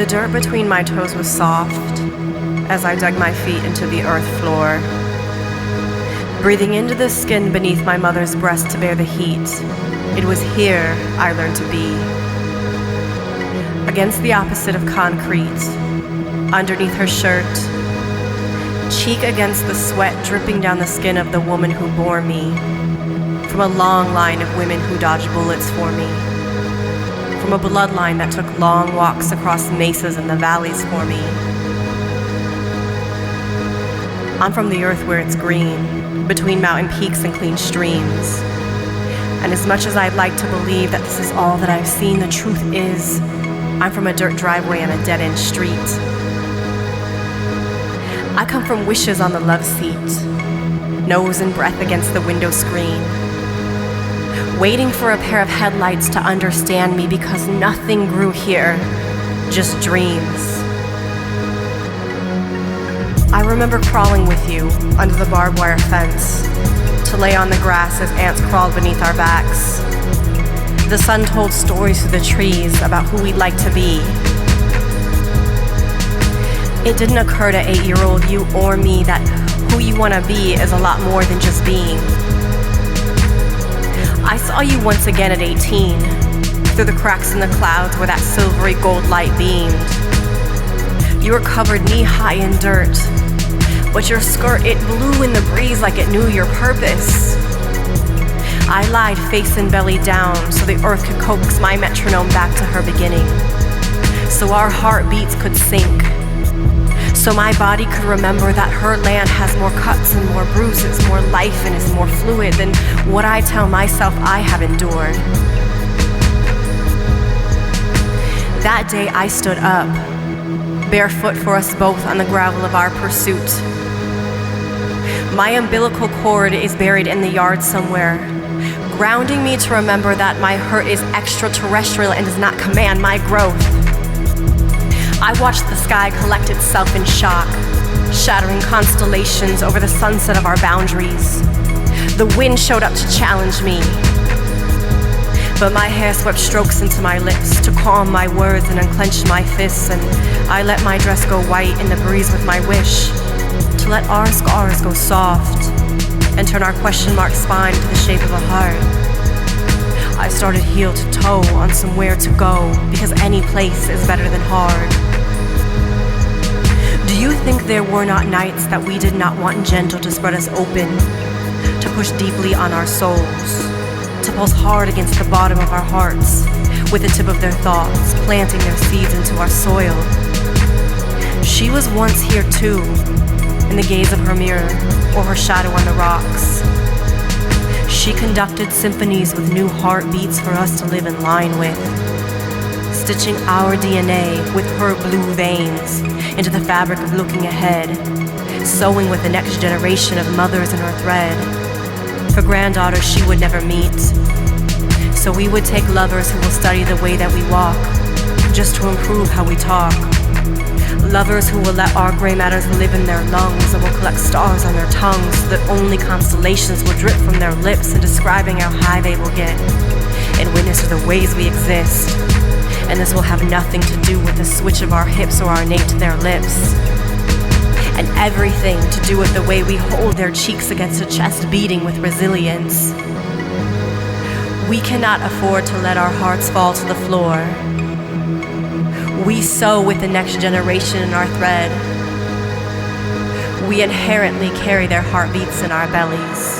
dirt between my toes was soft as I dug my feet into the earth floor, breathing into the skin beneath my mother's breast to bear the heat. It was here I learned to be. Against the opposite of concrete, underneath her shirt, cheek against the sweat dripping down the skin of the woman who bore me, from a long line of women who dodged bullets for me, from a bloodline that took long walks across mesas and the valleys for me. I'm from the earth where it's green, between mountain peaks and clean streams. And as much as I'd like to believe that this is all that I've seen, the truth is, I'm from a dirt driveway and a dead-end street. I come from wishes on the love seat, nose and breath against the window screen, waiting for a pair of headlights to understand me because nothing grew here, just dreams. I remember crawling with you under the barbed wire fence to lay on the grass as ants crawled beneath our backs. The sun told stories through the trees about who we'd like to be. It didn't occur to 8-year-old you or me that who you want to be is a lot more than just being. I saw you once again at 18, through the cracks in the clouds where that silvery gold light beamed. You were covered knee-high in dirt, but your skirt, it blew in the breeze like it knew your purpose. I lied face and belly down so the earth could coax my metronome back to her beginning, so our heartbeats could sync, so my body could remember that her land has more cuts and more bruises, more life, and is more fluid than what I tell myself I have endured. That day I stood up, barefoot for us both on the gravel of our pursuit. My umbilical cord is buried in the yard somewhere, grounding me to remember that my hurt is extraterrestrial and does not command my growth. I watched the sky collect itself in shock, shattering constellations over the sunset of our boundaries. The wind showed up to challenge me, but my hair swept strokes into my lips to calm my words and unclench my fists, and I let my dress go white in the breeze with my wish to let our scars go soft and turn our question mark spine into the shape of a heart. I started heel to toe on somewhere to go because any place is better than hard. Do you think there were not nights that we did not want gentle to spread us open, to push deeply on our souls, to pulse hard against the bottom of our hearts with the tip of their thoughts, planting their seeds into our soil? She was once here too, in the gaze of her mirror or her shadow on the rocks. She conducted symphonies with new heartbeats for us to live in line with, stitching our DNA with her blue veins into the fabric of looking ahead, sewing with the next generation of mothers in her thread. For granddaughters she would never meet, so we would take lovers who will study the way that we walk, just to improve how we talk. Lovers who will let our gray matters live in their lungs and will collect stars on their tongues so that only constellations will drip from their lips in describing how high they will get and witness to the ways we exist. And this will have nothing to do with the switch of our hips or our nape to their lips, and everything to do with the way we hold their cheeks against a chest beating with resilience. We cannot afford to let our hearts fall to the floor. We sew with the next generation in our thread. We inherently carry their heartbeats in our bellies.